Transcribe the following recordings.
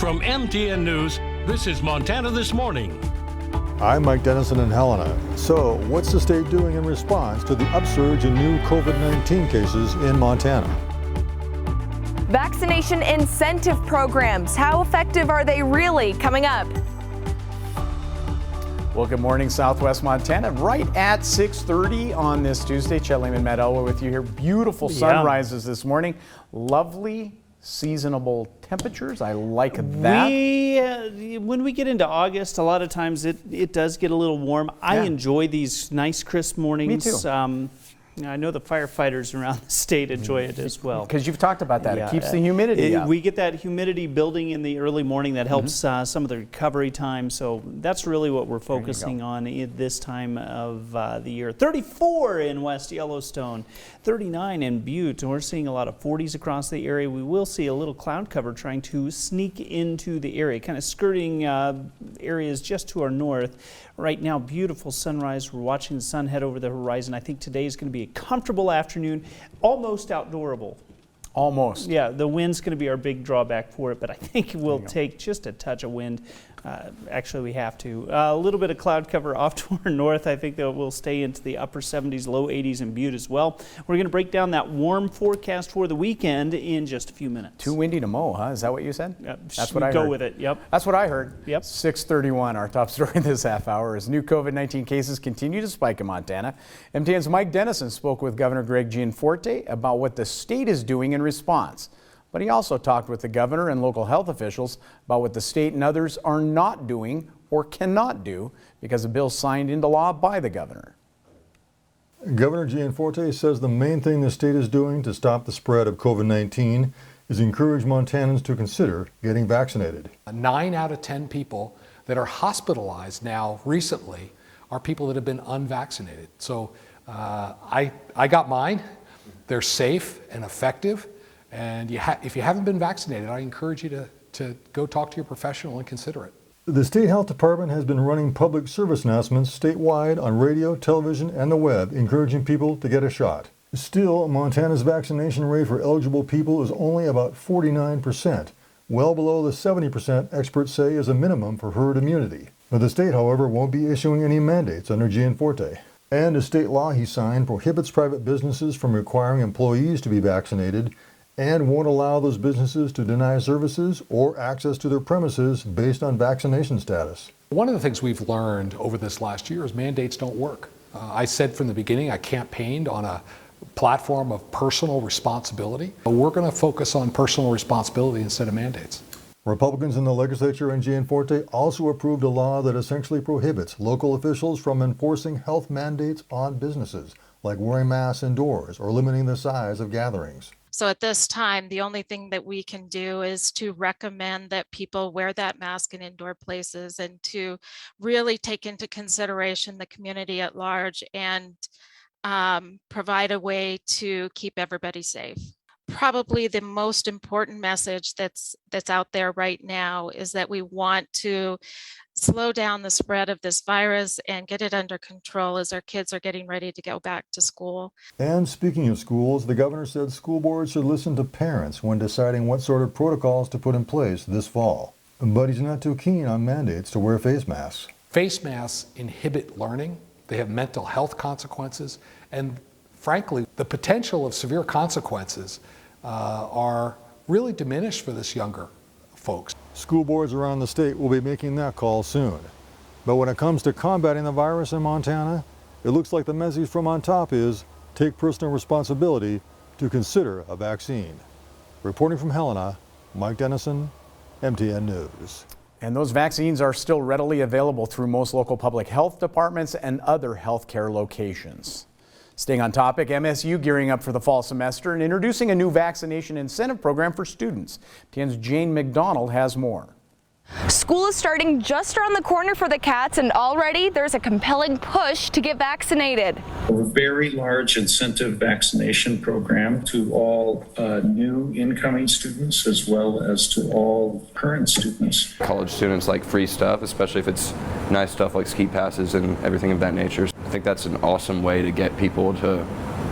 From MTN News, this is Montana This Morning. I'm Mike Dennison in Helena. So, what's the state doing in response to the upsurge in new COVID-19 cases in Montana? Vaccination incentive programs. How effective are they really? Coming up. Well, good morning, Southwest Montana. Right at 6:30 on this Tuesday. Chet Lehman, Matt Elway with you here. Beautiful sunrises this morning. Lovely, seasonable temperatures. I like that. When we get into August, a lot of times it does get a little warm. I enjoy these nice, crisp mornings. Me too. I know the firefighters around the state enjoy it as well. Because you've talked about that. It keeps the humidity up. We get that humidity building in the early morning that helps some of the recovery time. So that's really what we're focusing on at this time of the year. 34 in West Yellowstone, 39 in Butte. We're seeing a lot of 40s across the area. We will see a little cloud cover trying to sneak into the area, kind of skirting areas just to our north. Right now, beautiful sunrise. We're watching the sun head over the horizon. I think today is going to be a comfortable afternoon, almost outdoorable. Almost. Yeah, the wind's going to be our big drawback for it, but I think we'll take just a touch of wind. Actually, we have to. A little bit of cloud cover off to our north. I think that we'll stay into the upper 70s, low 80s in Butte as well. We're going to break down that warm forecast for the weekend in just a few minutes. Too windy to mow, huh? Is that what you said? That's what I heard. Go with it, yep. That's what I heard. Yep. 6:31, our top story this half hour as new COVID-19 cases continue to spike in Montana. MTN's Mike Dennison spoke with Governor Greg Gianforte about what the state is doing in response. But he also talked with the governor and local health officials about what the state and others are not doing or cannot do because of bills signed into law by the governor. Governor Gianforte says the main thing the state is doing to stop the spread of COVID-19 is encourage Montanans to consider getting vaccinated. 9 out of 10 people that are hospitalized now recently are people that have been unvaccinated. So I got mine. They're safe and effective. And if you haven't been vaccinated, I encourage you to go talk to your professional and consider it. The State Health Department has been running public service announcements statewide on radio, television, and the web, encouraging people to get a shot. Still, Montana's vaccination rate for eligible people is only about 49%, well below the 70% experts say is a minimum for herd immunity. But the state, however, won't be issuing any mandates under Gianforte. And a state law he signed prohibits private businesses from requiring employees to be vaccinated and won't allow those businesses to deny services or access to their premises based on vaccination status. One of the things we've learned over this last year is mandates don't work. I said from the beginning I campaigned on a platform of personal responsibility. But we're going to focus on personal responsibility instead of mandates. Republicans in the legislature and Gianforte also approved a law that essentially prohibits local officials from enforcing health mandates on businesses, like wearing masks indoors or limiting the size of gatherings. So at this time, the only thing that we can do is to recommend that people wear that mask in indoor places and to really take into consideration the community at large and provide a way to keep everybody safe. Probably the most important message that's out there right now is that we want to slow down the spread of this virus and get it under control as our kids are getting ready to go back to school. And speaking of schools, the governor said school boards should listen to parents when deciding what sort of protocols to put in place this fall. But he's not too keen on mandates to wear face masks. Face masks inhibit learning. They have mental health consequences. And frankly, the potential of severe consequences are really diminished for this younger folks. School boards around the state will be making that call soon. But when it comes to combating the virus in Montana, it looks like the message from on top is take personal responsibility to consider a vaccine. Reporting from Helena, Mike Dennison, MTN News. And those vaccines are still readily available through most local public health departments and other healthcare locations. Staying on topic, MSU gearing up for the fall semester and introducing a new vaccination incentive program for students. TN's Jane McDonald has more. School is starting just around the corner for the Cats, and already there's a compelling push to get vaccinated. A very large incentive vaccination program to all new incoming students as well as to all current students. College students like free stuff, especially if it's nice stuff like ski passes and everything of that nature. I think that's an awesome way to get people to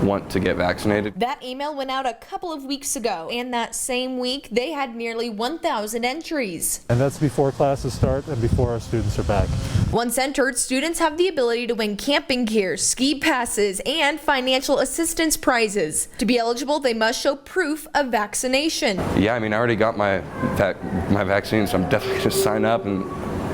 want to get vaccinated. That email went out a couple of weeks ago, and that same week they had nearly 1,000 entries. And that's before classes start and before our students are back. Once entered, students have the ability to win camping gear, ski passes, and financial assistance prizes. To be eligible, they must show proof of vaccination. Yeah, I mean, I already got my vaccine, so I'm definitely going to sign up and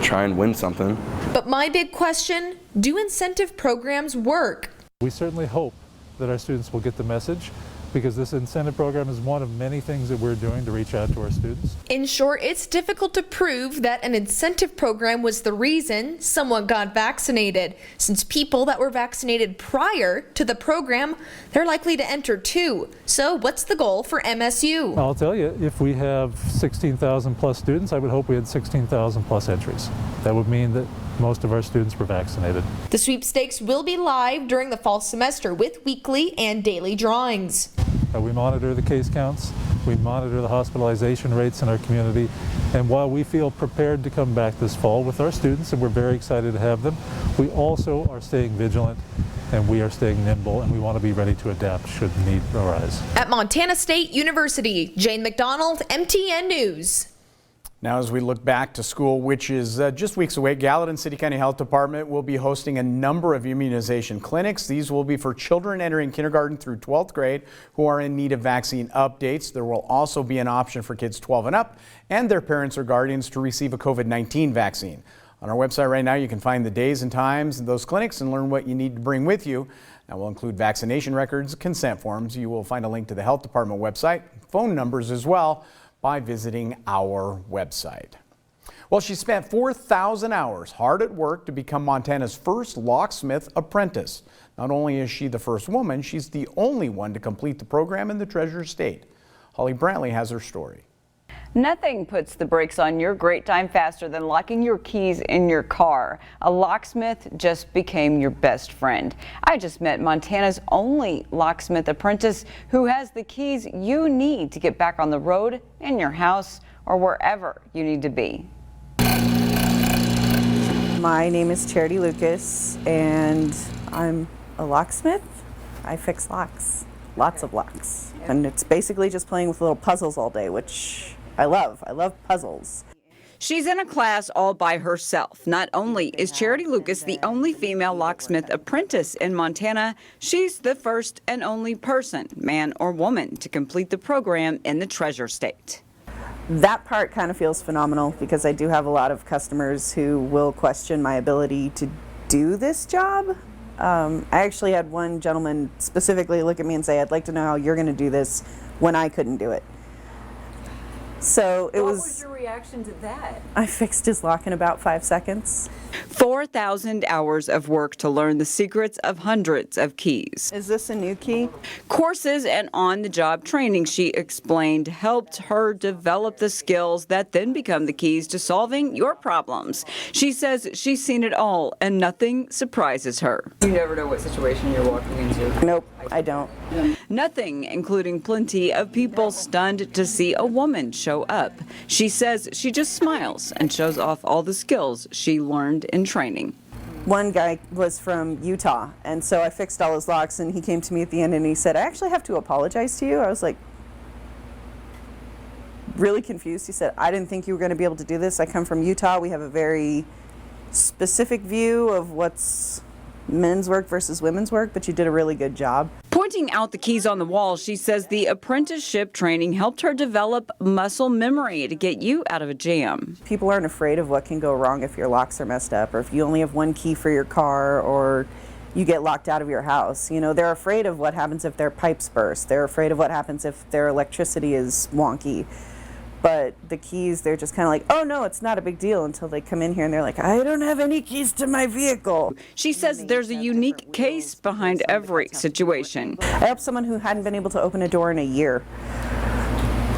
try and win something. But my big question, do incentive programs work? We certainly hope that our students will get the message, because this incentive program is one of many things that we're doing to reach out to our students. In short, it's difficult to prove that an incentive program was the reason someone got vaccinated, since people that were vaccinated prior to the program, they're likely to enter too. So what's the goal for MSU? I'll tell you, if we have 16,000 plus students, I would hope we had 16,000 plus entries. That would mean that most of our students were vaccinated. The sweepstakes will be live during the fall semester with weekly and daily drawings. We monitor the case counts, we monitor the hospitalization rates in our community, and while we feel prepared to come back this fall with our students, and we're very excited to have them, we also are staying vigilant and we are staying nimble, and we want to be ready to adapt should the need arise. At Montana State University, Jane McDonald, MTN News. Now, as we look back to school, which is just weeks away, Gallatin City County Health Department will be hosting a number of immunization clinics. These will be for children entering kindergarten through 12th grade who are in need of vaccine updates. There will also be an option for kids 12 and up and their parents or guardians to receive a COVID-19 vaccine. On our website right now, you can find the days and times of those clinics and learn what you need to bring with you. That will include vaccination records, consent forms. You will find a link to the health department website, phone numbers as well, by visiting our website. Well, she spent 4,000 hours hard at work to become Montana's first locksmith apprentice. Not only is she the first woman, she's the only one to complete the program in the Treasure State. Holly Brantley has her story. Nothing puts the brakes on your great time faster than locking your keys in your car. A locksmith just became your best friend. I just met Montana's only locksmith apprentice who has the keys you need to get back on the road, in your house, or wherever you need to be. My name is Charity Lucas, and I'm a locksmith. I fix locks, lots of locks. And it's basically just playing with little puzzles all day, which I love. I love puzzles. She's in a class all by herself. Not only is Charity Lucas the only female locksmith apprentice in Montana, she's the first and only person, man or woman, to complete the program in the Treasure State. That part kind of feels phenomenal because I do have a lot of customers who will question my ability to do this job. I actually had one gentleman specifically look at me and say, "I'd like to know how you're going to do this when I couldn't do it." So it was. What was your reaction to that? I fixed his lock in about 5 seconds. 4,000 hours of work to learn the secrets of hundreds of keys. Is this a new key? Courses and on-the-job training, she explained, helped her develop the skills that then become the keys to solving your problems. She says she's seen it all and nothing surprises her. You never know what situation you're walking into. Nope, I don't. Nothing, including plenty of people stunned to see a woman show up. She says she just smiles and shows off all the skills she learned in training. One guy was from Utah, and so I fixed all his locks, and he came to me at the end and he said, "I actually have to apologize to you." I was like, really confused. He said, "I didn't think you were going to be able to do this. I come from Utah. We have a very specific view of what's men's work versus women's work, but you did a really good job." Pointing out the keys on the wall, she says the apprenticeship training helped her develop muscle memory to get you out of a jam. People aren't afraid of what can go wrong if your locks are messed up, or if you only have one key for your car, or you get locked out of your house. You know, they're afraid of what happens if their pipes burst. They're afraid of what happens if their electricity is wonky. But the keys, they're just kind of like, "Oh no, it's not a big deal," until they come in here and they're like, "I don't have any keys to my vehicle." She says there's a unique case behind every situation. I helped someone who hadn't been able to open a door in a year.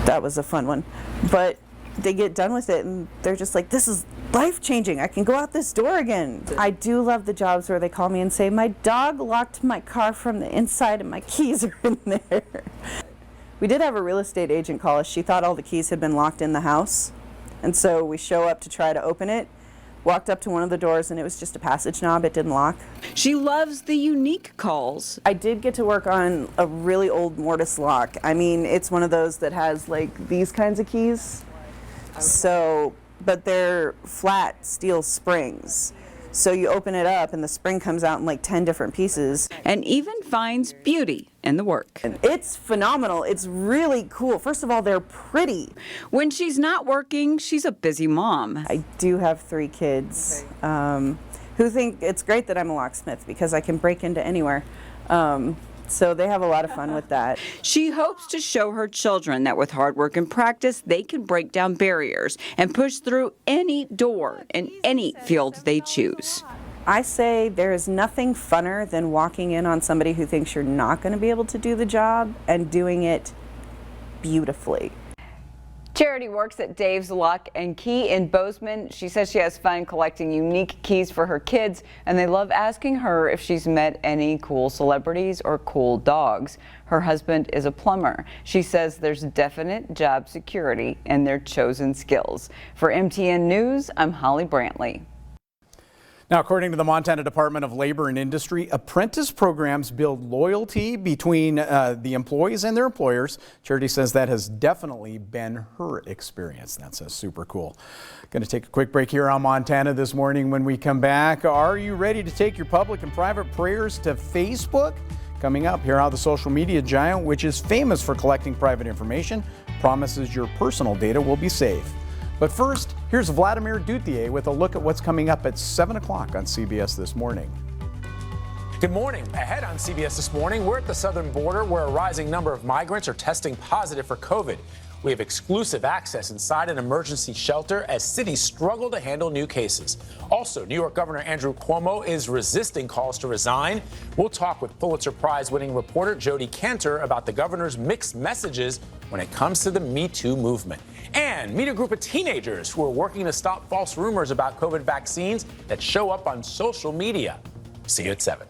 That was a fun one. But they get done with it and they're just like, "This is life-changing. I can go out this door again." I do love the jobs where they call me and say, "My dog locked my car from the inside and my keys are in there." We did have a real estate agent call us. She thought all the keys had been locked in the house. And so we show up to try to open it. walked up to one of the doors and it was just a passage knob. It didn't lock. She loves the unique calls. I did get to work on a really old mortise lock. I mean, it's one of those that has like these kinds of keys. So, but they're flat steel springs. So you open it up and the spring comes out in like 10 different pieces. And even finds beauty in the work. And it's phenomenal. It's really cool. First of all, they're pretty. When she's not working, she's a busy mom. I do have 3 kids who think it's great that I'm a locksmith because I can break into anywhere. So they have a lot of fun with that. She hopes to show her children that with hard work and practice, they can break down barriers and push through any door in any field they choose. I say there is nothing funner than walking in on somebody who thinks you're not going to be able to do the job and doing it beautifully. Charity works at Dave's Lock and Key in Bozeman. She says she has fun collecting unique keys for her kids, and they love asking her if she's met any cool celebrities or cool dogs. Her husband is a plumber. She says there's definite job security in their chosen skills. For MTN News, I'm Holly Brantley. Now, according to the Montana Department of Labor and Industry, apprentice programs build loyalty between the employees and their employers. Charity says that has definitely been her experience. That's super cool. Going to take a quick break here on Montana This Morning. When we come back, are you ready to take your public and private prayers to Facebook? Coming up, hear how the social media giant, which is famous for collecting private information, promises your personal data will be safe. But first, here's Vladimir Duthier with a look at what's coming up at 7 o'clock on CBS This Morning. Good morning. Ahead on CBS This Morning, we're at the southern border where a rising number of migrants are testing positive for COVID. We have exclusive access inside an emergency shelter as cities struggle to handle new cases. Also, New York Governor Andrew Cuomo is resisting calls to resign. We'll talk with Pulitzer Prize-winning reporter Jodi Kantor about the governor's mixed messages when it comes to the Me Too movement. And meet a group of teenagers who are working to stop false rumors about COVID vaccines that show up on social media. See you at 7.